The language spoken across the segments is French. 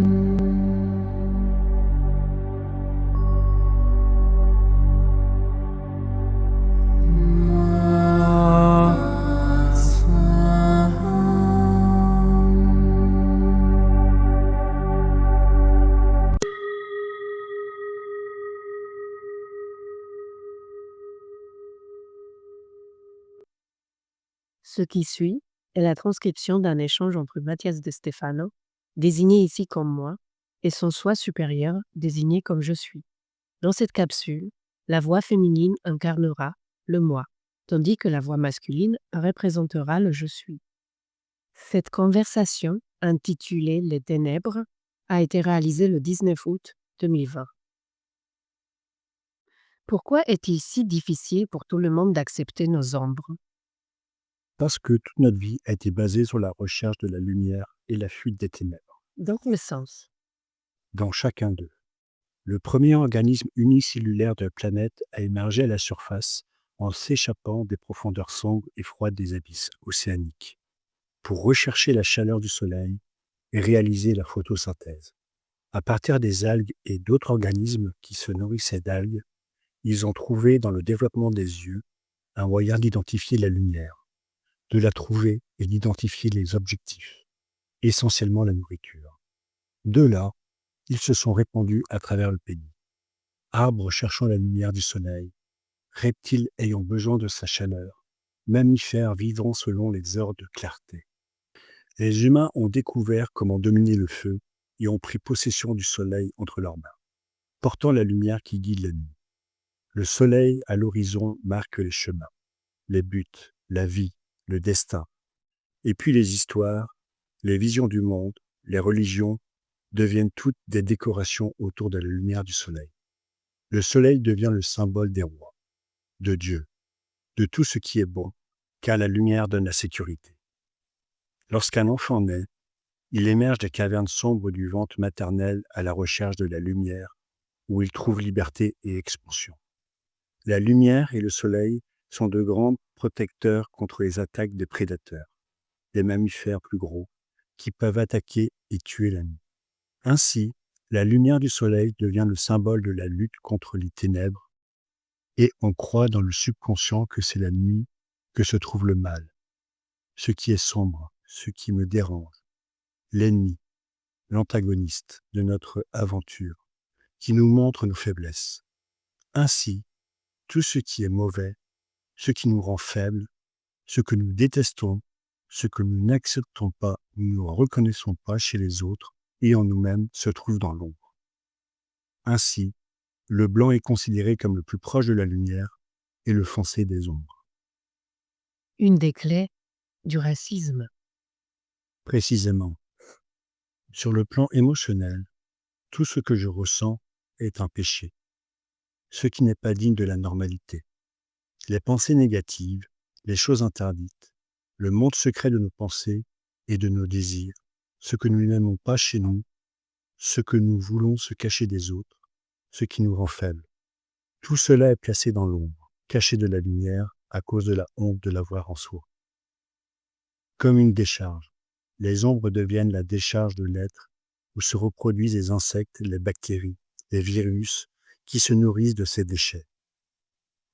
Ce qui suit est la transcription d'un échange entre Mathias de Stefano, désigné ici comme moi, et son soi supérieur, désigné comme je suis. Dans cette capsule, la voix féminine incarnera le moi, tandis que la voix masculine représentera le je suis. Cette conversation, intitulée Les Ténèbres, a été réalisée le 19 août 2020. Pourquoi est-il si difficile pour tout le monde d'accepter nos ombres? Parce que toute notre vie a été basée sur la recherche de la lumière et la fuite des ténèbres. Dans quel sens? Dans chacun d'eux, le premier organisme unicellulaire de la planète a émergé à la surface en s'échappant des profondeurs sombres et froides des abysses océaniques, pour rechercher la chaleur du soleil et réaliser la photosynthèse. À partir des algues et d'autres organismes qui se nourrissaient d'algues, ils ont trouvé dans le développement des yeux un moyen d'identifier la lumière, de la trouver et d'identifier les objectifs, essentiellement la nourriture. De là, ils se sont répandus à travers le pays. Arbres cherchant la lumière du soleil, reptiles ayant besoin de sa chaleur, mammifères vivant selon les heures de clarté. Les humains ont découvert comment dominer le feu et ont pris possession du soleil entre leurs mains, portant la lumière qui guide la nuit. Le soleil à l'horizon marque les chemins, les buts, la vie, le destin. Et puis les histoires, les visions du monde, les religions deviennent toutes des décorations autour de la lumière du soleil. Le soleil devient le symbole des rois, de Dieu, de tout ce qui est bon, car la lumière donne la sécurité. Lorsqu'un enfant naît, il émerge des cavernes sombres du ventre maternel à la recherche de la lumière, où il trouve liberté et expansion. La lumière et le soleil sont de grands protecteurs contre les attaques des prédateurs, des mammifères plus gros, qui peuvent attaquer et tuer la nuit. Ainsi, la lumière du soleil devient le symbole de la lutte contre les ténèbres, et on croit dans le subconscient que c'est la nuit que se trouve le mal, ce qui est sombre, ce qui me dérange, l'ennemi, l'antagoniste de notre aventure, qui nous montre nos faiblesses. Ainsi, tout ce qui est mauvais, ce qui nous rend faibles, ce que nous détestons, ce que nous n'acceptons pas ou ne reconnaissons pas chez les autres et en nous-mêmes se trouve dans l'ombre. Ainsi, le blanc est considéré comme le plus proche de la lumière et le foncé des ombres. Une des clés du racisme. Précisément, sur le plan émotionnel, tout ce que je ressens est un péché, ce qui n'est pas digne de la normalité. Les pensées négatives, les choses interdites, le monde secret de nos pensées et de nos désirs, ce que nous n'aimons pas chez nous, ce que nous voulons se cacher des autres, ce qui nous rend faibles. Tout cela est placé dans l'ombre, caché de la lumière à cause de la honte de l'avoir en soi. Comme une décharge, les ombres deviennent la décharge de l'être où se reproduisent les insectes, les bactéries, les virus qui se nourrissent de ces déchets.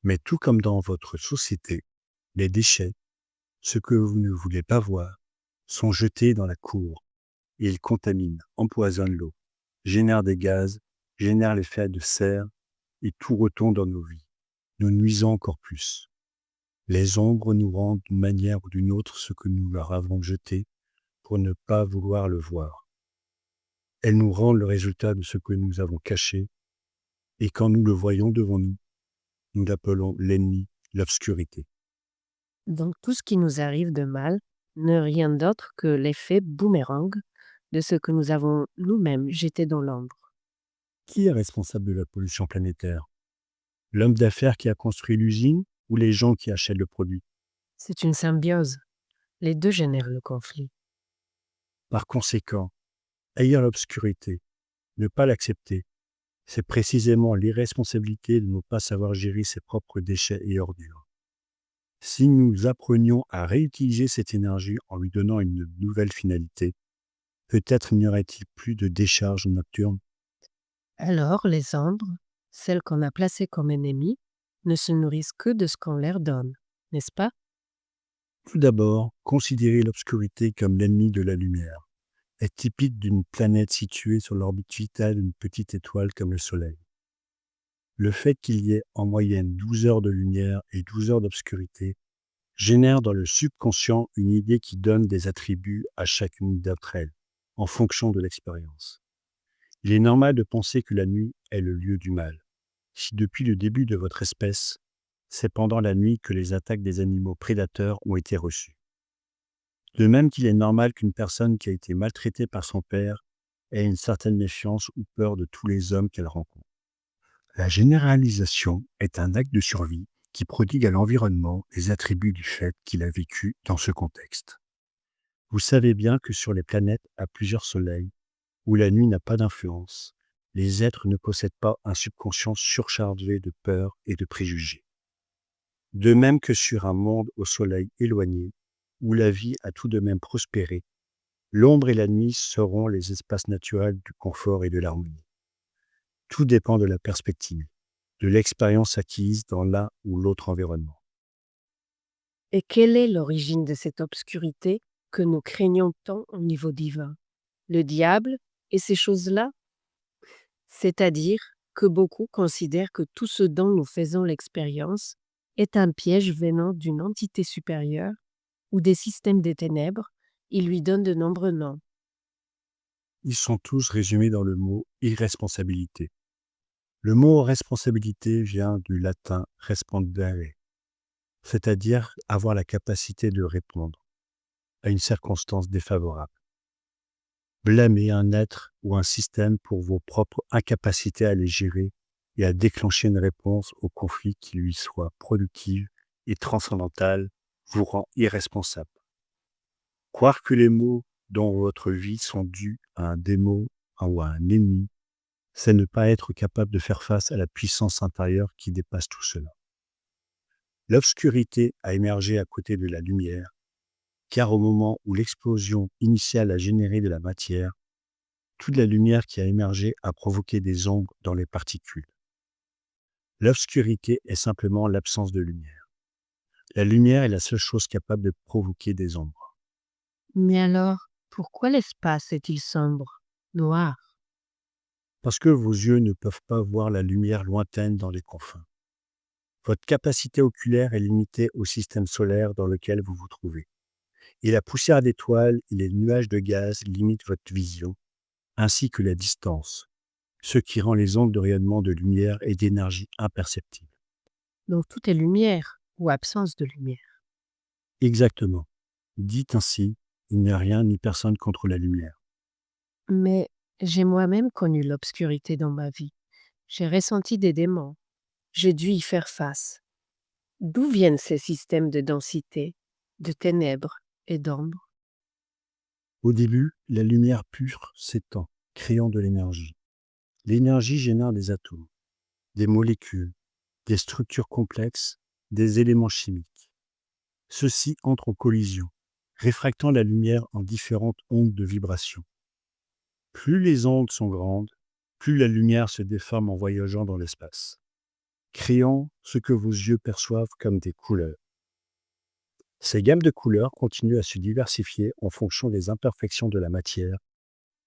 Mais tout comme dans votre société, les déchets, ce que vous ne voulez pas voir, sont jetés dans la cour et ils contaminent, empoisonnent l'eau, génèrent des gaz, génèrent l'effet de serre et tout retombe dans nos vies, nous nuisant encore plus. Les ombres nous rendent d'une manière ou d'une autre ce que nous leur avons jeté pour ne pas vouloir le voir. Elles nous rendent le résultat de ce que nous avons caché et quand nous le voyons devant nous, nous l'appelons l'ennemi, l'obscurité. Donc tout ce qui nous arrive de mal n'est rien d'autre que l'effet boomerang de ce que nous avons nous-mêmes jeté dans l'ombre. Qui est responsable de la pollution planétaire? L'homme d'affaires qui a construit l'usine ou les gens qui achètent le produit? C'est une symbiose. Les deux génèrent le conflit. Par conséquent, haïr l'obscurité, ne pas l'accepter, c'est précisément l'irresponsabilité de ne pas savoir gérer ses propres déchets et ordures. Si nous apprenions à réutiliser cette énergie en lui donnant une nouvelle finalité, Peut-être n'y aurait-il plus de décharge nocturne. Alors, les ombres, celles qu'on a placées comme ennemies, ne se nourrissent que de ce qu'on leur donne, n'est-ce pas? Tout d'abord, considérer l'obscurité comme l'ennemi de la lumière est typique d'une planète située sur l'orbite vitale d'une petite étoile comme le Soleil. Le fait qu'il y ait en moyenne 12 heures de lumière et 12 heures d'obscurité génère dans le subconscient une idée qui donne des attributs à chacune d'entre elles, en fonction de l'expérience. Il est normal de penser que la nuit est le lieu du mal. Si depuis le début de votre espèce, c'est pendant la nuit que les attaques des animaux prédateurs ont été reçues. De même qu'il est normal qu'une personne qui a été maltraitée par son père ait une certaine méfiance ou peur de tous les hommes qu'elle rencontre. La généralisation est un acte de survie qui prodigue à l'environnement les attributs du fait qu'il a vécu dans ce contexte. Vous savez bien que sur les planètes à plusieurs soleils, où la nuit n'a pas d'influence, les êtres ne possèdent pas un subconscient surchargé de peur et de préjugés. De même que sur un monde au soleil éloigné, où la vie a tout de même prospéré, l'ombre et la nuit seront les espaces naturels du confort et de l'harmonie. Tout dépend de la perspective, de l'expérience acquise dans l'un ou l'autre environnement. Et quelle est l'origine de cette obscurité que nous craignons tant au niveau divin? Le diable et ces choses-là? C'est-à-dire que beaucoup considèrent que tout ce dont nous faisons l'expérience est un piège venant d'une entité supérieure ou des systèmes des ténèbres. Ils lui donnent de nombreux noms. Ils sont tous résumés dans le mot irresponsabilité. Le mot responsabilité vient du latin respondere, c'est-à-dire avoir la capacité de répondre à une circonstance défavorable. Blâmer un être ou un système pour vos propres incapacités à les gérer et à déclencher une réponse au conflit qui lui soit productive et transcendantale vous rend irresponsable. Croire que les maux dans votre vie sont dus à un démon ou à un ennemi, c'est ne pas être capable de faire face à la puissance intérieure qui dépasse tout cela. L'obscurité a émergé à côté de la lumière, car au moment où l'explosion initiale a généré de la matière, toute la lumière qui a émergé a provoqué des ombres dans les particules. L'obscurité est simplement l'absence de lumière. La lumière est la seule chose capable de provoquer des ombres. Mais alors, pourquoi l'espace est-il sombre, noir? Parce que vos yeux ne peuvent pas voir la lumière lointaine dans les confins. Votre capacité oculaire est limitée au système solaire dans lequel vous vous trouvez. Et la poussière d'étoiles et les nuages de gaz limitent votre vision, ainsi que la distance, ce qui rend les ondes de rayonnement de lumière et d'énergie imperceptibles. Donc tout est lumière ou absence de lumière. Exactement. Dit ainsi, il n'y a rien ni personne contre la lumière. Mais j'ai moi-même connu l'obscurité dans ma vie. J'ai ressenti des démons. J'ai dû y faire face. D'où viennent ces systèmes de densité, de ténèbres et d'ombre? Au début, la lumière pure s'étend, créant de l'énergie. L'énergie génère des atomes, des molécules, des structures complexes, des éléments chimiques. Ceux-ci entrent en collision, réfractant la lumière en différentes ondes de vibration. Plus les ondes sont grandes, plus la lumière se déforme en voyageant dans l'espace, créant ce que vos yeux perçoivent comme des couleurs. Ces gammes de couleurs continuent à se diversifier en fonction des imperfections de la matière,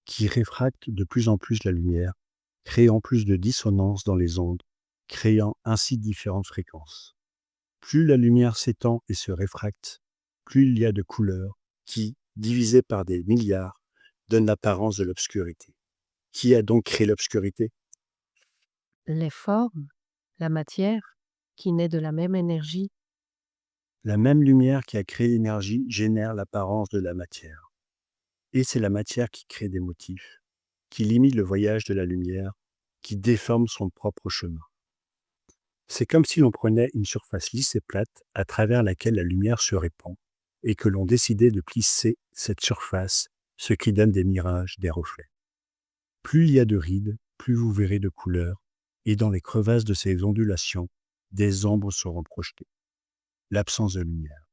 qui réfractent de plus en plus la lumière, créant plus de dissonance dans les ondes, créant ainsi différentes fréquences. Plus la lumière s'étend et se réfracte, plus il y a de couleurs qui, divisées par des milliards, donnent l'apparence de l'obscurité. Qui a donc créé l'obscurité? Les formes, la matière, qui naît de la même énergie. La même lumière qui a créé l'énergie génère l'apparence de la matière. Et c'est la matière qui crée des motifs, qui limite le voyage de la lumière, qui déforme son propre chemin. C'est comme si l'on prenait une surface lisse et plate à travers laquelle la lumière se répand, et que l'on décidait de plisser cette surface, ce qui donne des mirages, des reflets. Plus il y a de rides, plus vous verrez de couleurs, et dans les crevasses de ces ondulations, des ombres seront projetées. L'absence de lumière.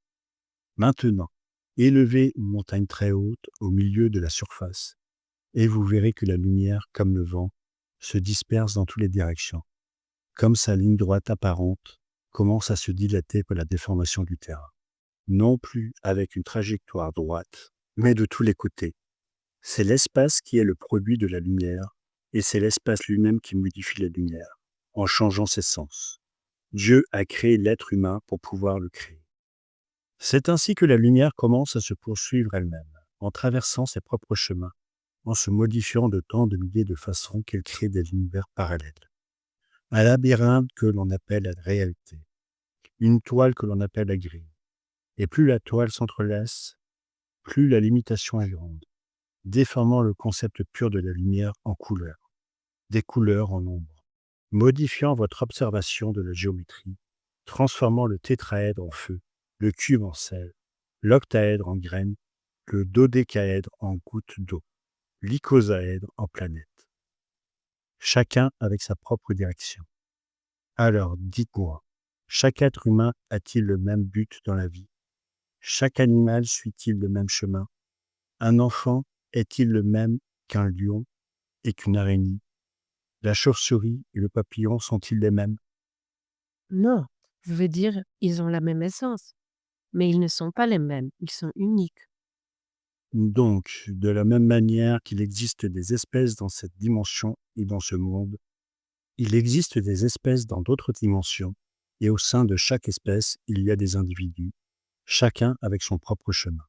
Maintenant, élevez une montagne très haute au milieu de la surface, et vous verrez que la lumière, comme le vent, se disperse dans toutes les directions, comme sa ligne droite apparente commence à se dilater par la déformation du terrain, non plus avec une trajectoire droite, mais de tous les côtés. C'est l'espace qui est le produit de la lumière, et c'est l'espace lui-même qui modifie la lumière, en changeant ses sens. Dieu a créé l'être humain pour pouvoir le créer. C'est ainsi que la lumière commence à se poursuivre elle-même, en traversant ses propres chemins, en se modifiant de tant de milliers de façons qu'elle crée des univers parallèles. Un labyrinthe que l'on appelle la réalité, une toile que l'on appelle la grille. Et plus la toile s'entrelace, plus la limitation est grande, déformant le concept pur de la lumière en couleurs, des couleurs en ombre, modifiant votre observation de la géométrie, transformant le tétraèdre en feu, le cube en sel, l'octaèdre en graine, le dodécaèdre en goutte d'eau, l'icosaèdre en planète. Chacun avec sa propre direction. Alors, dites-moi, chaque être humain a-t-il le même but dans la vie? Chaque animal suit-il le même chemin? Un enfant est-il le même qu'un lion et qu'une araignée? La chauve-souris et le papillon sont-ils les mêmes? Non, je veux dire, ils ont la même essence, mais ils ne sont pas les mêmes, ils sont uniques. Donc, de la même manière qu'il existe des espèces dans cette dimension et dans ce monde, il existe des espèces dans d'autres dimensions, et au sein de chaque espèce, il y a des individus, chacun avec son propre chemin.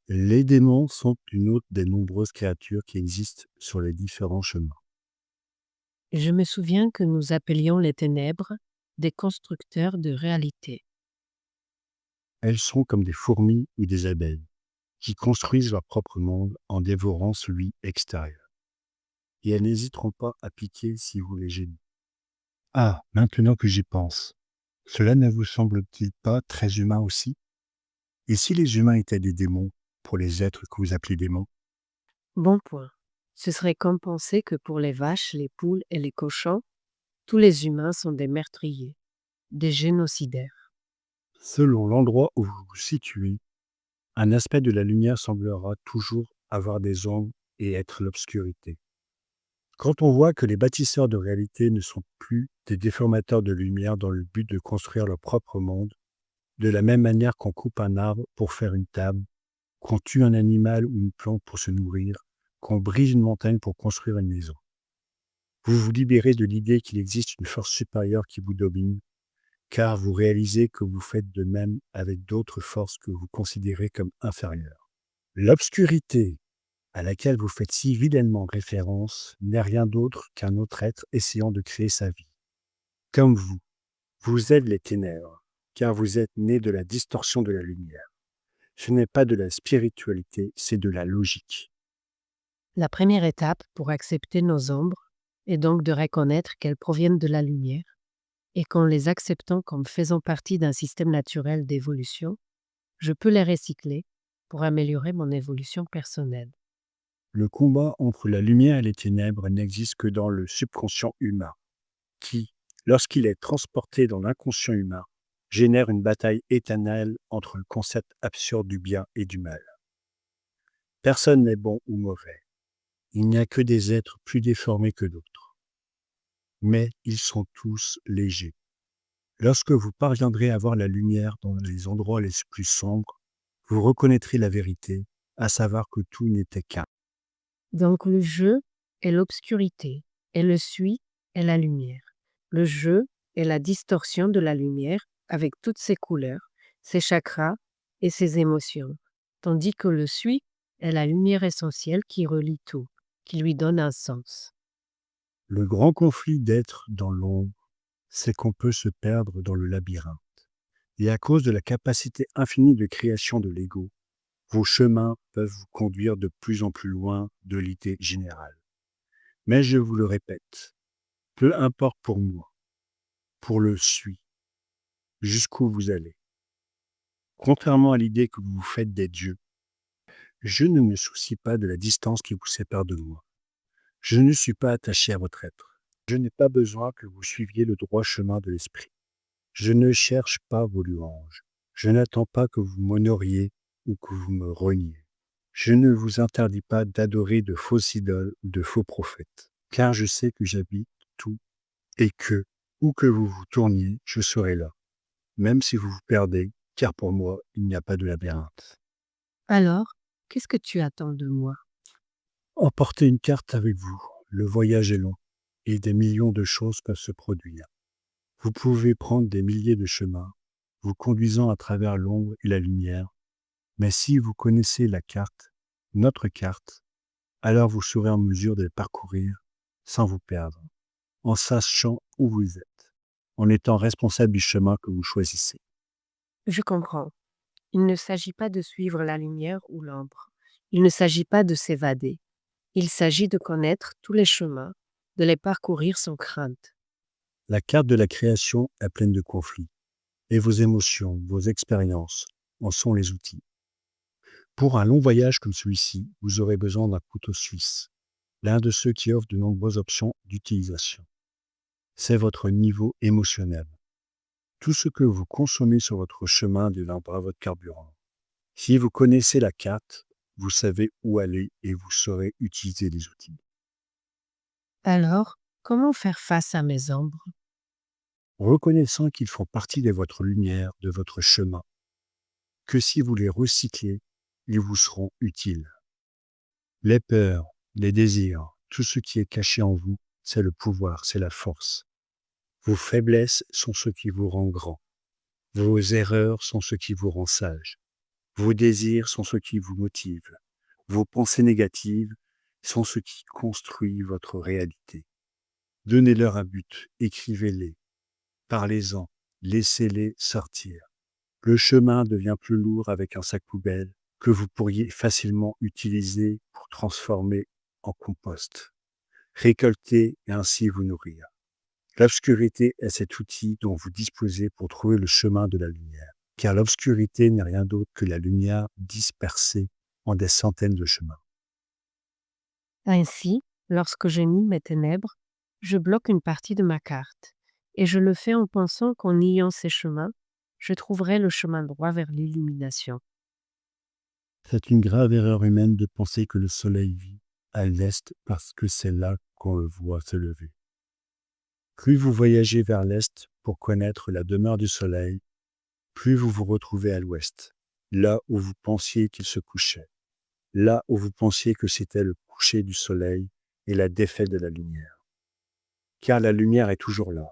Les démons sont une autre des nombreuses créatures qui existent sur les différents chemins. Je me souviens que nous appelions les ténèbres des constructeurs de réalité. Elles sont comme des fourmis ou des abeilles, qui construisent leur propre monde en dévorant celui extérieur. Et elles n'hésiteront pas à piquer si vous les gênez. Ah, maintenant que j'y pense, cela ne vous semble-t-il pas très humain aussi? Et si les humains étaient des démons, pour les êtres que vous appelez démons? Bon point. Ce serait comme penser que pour les vaches, les poules et les cochons, tous les humains sont des meurtriers, des génocidaires. Selon l'endroit où vous vous situez, un aspect de la lumière semblera toujours avoir des ombres et être l'obscurité. Quand on voit que les bâtisseurs de réalité ne sont plus des déformateurs de lumière dans le but de construire leur propre monde, de la même manière qu'on coupe un arbre pour faire une table, qu'on tue un animal ou une plante pour se nourrir, qu'on brise une montagne pour construire une maison. Vous vous libérez de l'idée qu'il existe une force supérieure qui vous domine, car vous réalisez que vous faites de même avec d'autres forces que vous considérez comme inférieures. L'obscurité, à laquelle vous faites si vilainement référence, n'est rien d'autre qu'un autre être essayant de créer sa vie. Comme vous, vous êtes les ténèbres, car vous êtes né de la distorsion de la lumière. Ce n'est pas de la spiritualité, c'est de la logique. La première étape pour accepter nos ombres est donc de reconnaître qu'elles proviennent de la lumière et qu'en les acceptant comme faisant partie d'un système naturel d'évolution, je peux les recycler pour améliorer mon évolution personnelle. Le combat entre la lumière et les ténèbres n'existe que dans le subconscient humain, qui, lorsqu'il est transporté dans l'inconscient humain, génère une bataille éternelle entre le concept absurde du bien et du mal. Personne n'est bon ou mauvais. Il n'y a que des êtres plus déformés que d'autres. Mais ils sont tous légers. Lorsque vous parviendrez à voir la lumière dans les endroits les plus sombres, vous reconnaîtrez la vérité, à savoir que tout n'était qu'un. Donc le jeu est l'obscurité et le suis est la lumière. Le jeu est la distorsion de la lumière avec toutes ses couleurs, ses chakras et ses émotions, tandis que le suis est la lumière essentielle qui relie tout, qui lui donne un sens. Le grand conflit d'être dans l'ombre, c'est qu'on peut se perdre dans le labyrinthe. Et à cause de la capacité infinie de création de l'ego, vos chemins peuvent vous conduire de plus en plus loin de l'idée générale. Mais je vous le répète, peu importe pour moi, pour le suis, jusqu'où vous allez. Contrairement à l'idée que vous vous faites des dieux, je ne me soucie pas de la distance qui vous sépare de moi. Je ne suis pas attaché à votre être. Je n'ai pas besoin que vous suiviez le droit chemin de l'esprit. Je ne cherche pas vos louanges. Je n'attends pas que vous m'honoriez ou que vous me reniez. Je ne vous interdis pas d'adorer de fausses idoles ou de faux prophètes, car je sais que j'habite tout et que, où que vous vous tourniez, je serai là, même si vous vous perdez, car pour moi, il n'y a pas de labyrinthe. Alors, qu'est-ce que tu attends de moi? Emportez une carte avec vous, le voyage est long, et des millions de choses peuvent se produire. Vous pouvez prendre des milliers de chemins, vous conduisant à travers l'ombre et la lumière, mais si vous connaissez la carte, notre carte, alors vous serez en mesure de les parcourir sans vous perdre, en sachant où vous êtes, en étant responsable du chemin que vous choisissez. Je comprends. Il ne s'agit pas de suivre la lumière ou l'ombre. Il ne s'agit pas de s'évader. Il s'agit de connaître tous les chemins, de les parcourir sans crainte. La carte de la création est pleine de conflits, et vos émotions, vos expériences en sont les outils. Pour un long voyage comme celui-ci, vous aurez besoin d'un couteau suisse, l'un de ceux qui offrent de nombreuses options d'utilisation. C'est votre niveau émotionnel. Tout ce que vous consommez sur votre chemin deviendra votre carburant. Si vous connaissez la carte, vous savez où aller et vous saurez utiliser les outils. Alors, comment faire face à mes ombres? Reconnaissant qu'ils font partie de votre lumière, de votre chemin, que si vous les recyclez, ils vous seront utiles. Les peurs, les désirs, tout ce qui est caché en vous, c'est le pouvoir, c'est la force. Vos faiblesses sont ce qui vous rend grand. Vos erreurs sont ce qui vous rend sage. Vos désirs sont ce qui vous motive. Vos pensées négatives sont ce qui construit votre réalité. Donnez-leur un but, écrivez-les, parlez-en, laissez-les sortir. Le chemin devient plus lourd avec un sac poubelle que vous pourriez facilement utiliser pour transformer en compost. Récolter et ainsi vous nourrir. L'obscurité est cet outil dont vous disposez pour trouver le chemin de la lumière, car l'obscurité n'est rien d'autre que la lumière dispersée en des centaines de chemins. Ainsi, lorsque je nie mes ténèbres, je bloque une partie de ma carte. Et je le fais en pensant qu'en niant ces chemins, je trouverai le chemin droit vers l'illumination. C'est une grave erreur humaine de penser que le soleil vit à l'est parce que c'est là qu'on le voit se lever. Plus vous voyagez vers l'est pour connaître la demeure du soleil, plus vous vous retrouvez à l'ouest, là où vous pensiez qu'il se couchait, là où vous pensiez que c'était le coucher du soleil et la défaite de la lumière. Car la lumière est toujours là,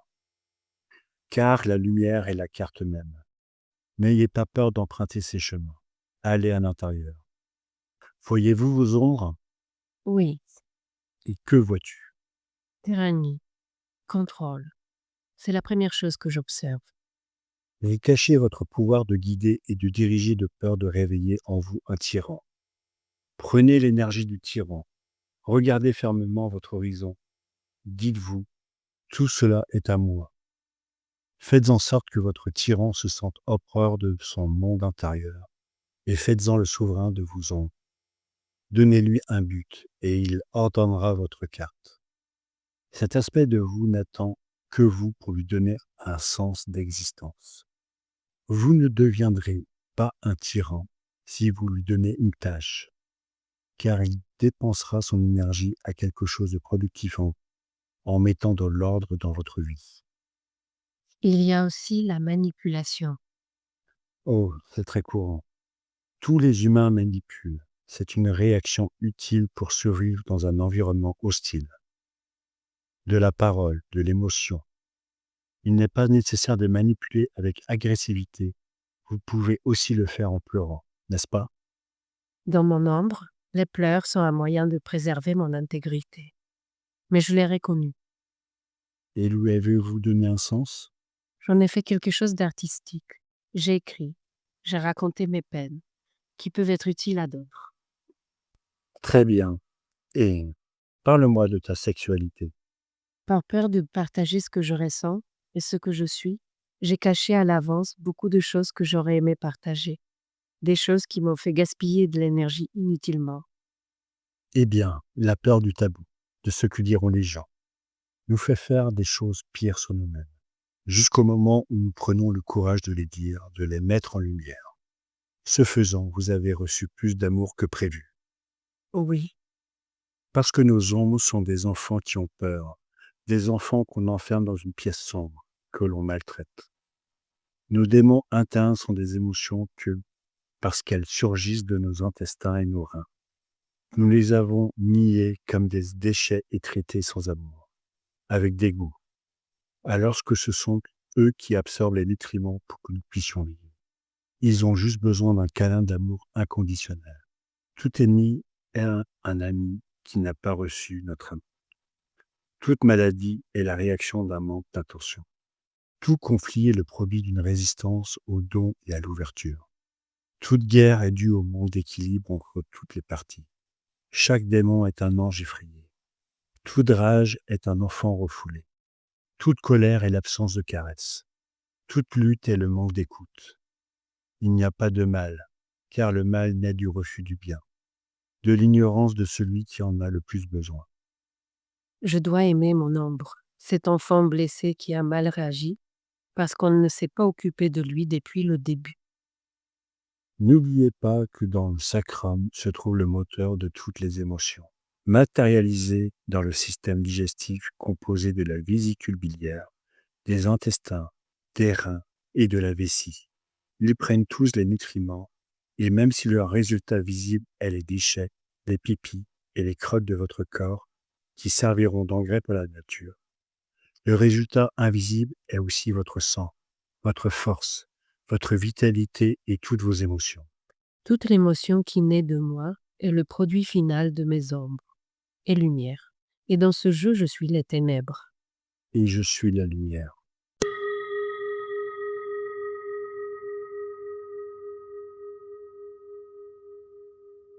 car la lumière est la carte même. N'ayez pas peur d'emprunter ces chemins. Allez à l'intérieur. Voyez-vous vos ombres? Oui, Et que vois-tu? tyrannie, contrôle, c'est la première chose que j'observe. Vous cachez votre pouvoir de guider et de diriger de peur de réveiller en vous un tyran. Prenez l'énergie du tyran. Regardez fermement votre horizon. Dites-vous, tout cela est à moi. Faites en sorte que votre tyran se sente empereur de son monde intérieur et faites-en le souverain de vos ombres. Donnez-lui un but et il ordonnera votre carte. Cet aspect de vous n'attend que vous pour lui donner un sens d'existence. Vous ne deviendrez pas un tyran si vous lui donnez une tâche, car il dépensera son énergie à quelque chose de productif en mettant de l'ordre dans votre vie. Il y a aussi la manipulation. Oh, c'est très courant. Tous les humains manipulent. C'est une réaction utile pour survivre dans un environnement hostile. De la parole, de l'émotion. Il n'est pas nécessaire de manipuler avec agressivité. Vous pouvez aussi le faire en pleurant, n'est-ce pas? Dans mon ombre, les pleurs sont un moyen de préserver mon intégrité. Mais je l'ai reconnu. Et lui avez-vous donné un sens? J'en ai fait quelque chose d'artistique. J'ai écrit, j'ai raconté mes peines, qui peuvent être utiles à d'autres. Très bien. Et parle-moi de ta sexualité. Par peur de partager ce que je ressens et ce que je suis, j'ai caché à l'avance beaucoup de choses que j'aurais aimé partager. Des choses qui m'ont fait gaspiller de l'énergie inutilement. Eh bien, la peur du tabou, de ce que diront les gens, nous fait faire des choses pires sur nous-mêmes, jusqu'au moment où nous prenons le courage de les dire, de les mettre en lumière. Ce faisant, vous avez reçu plus d'amour que prévu. Oui, Parce que nos ombres sont des enfants qui ont peur, des enfants qu'on enferme dans une pièce sombre, que l'on maltraite. Nos démons internes sont des émotions que, parce qu'elles surgissent de nos intestins et nos reins, nous les avons niées comme des déchets et traités sans amour, avec dégoût, alors que ce sont eux qui absorbent les nutriments pour que nous puissions vivre. Ils ont juste besoin d'un câlin d'amour inconditionnel. Tout ennemi est un ami qui n'a pas reçu notre amour. Toute maladie est la réaction d'un manque d'attention. Tout conflit est le produit d'une résistance au don et à l'ouverture. Toute guerre est due au manque d'équilibre entre toutes les parties. Chaque démon est un ange effrayé. Toute rage est un enfant refoulé. Toute colère est l'absence de caresse. Toute lutte est le manque d'écoute. Il n'y a pas de mal, car le mal naît du refus du bien, de l'ignorance de celui qui en a le plus besoin. je dois aimer mon ombre, cet enfant blessé qui a mal réagi parce qu'on ne s'est pas occupé de lui depuis le début. N'oubliez pas que dans le sacrum se trouve le moteur de toutes les émotions, matérialisé dans le système digestif composé de la vésicule biliaire, des intestins, des reins et de la vessie. Ils prennent tous les nutriments, et même si leur résultat visible est les déchets, les pipis et les crottes de votre corps, qui serviront d'engrais pour la nature, le résultat invisible est aussi votre sang, votre force, votre vitalité et toutes vos émotions. Toute l'émotion qui naît de moi est le produit final de mes ombres et lumières. Et dans ce jeu, je suis les ténèbres. Et je suis la lumière.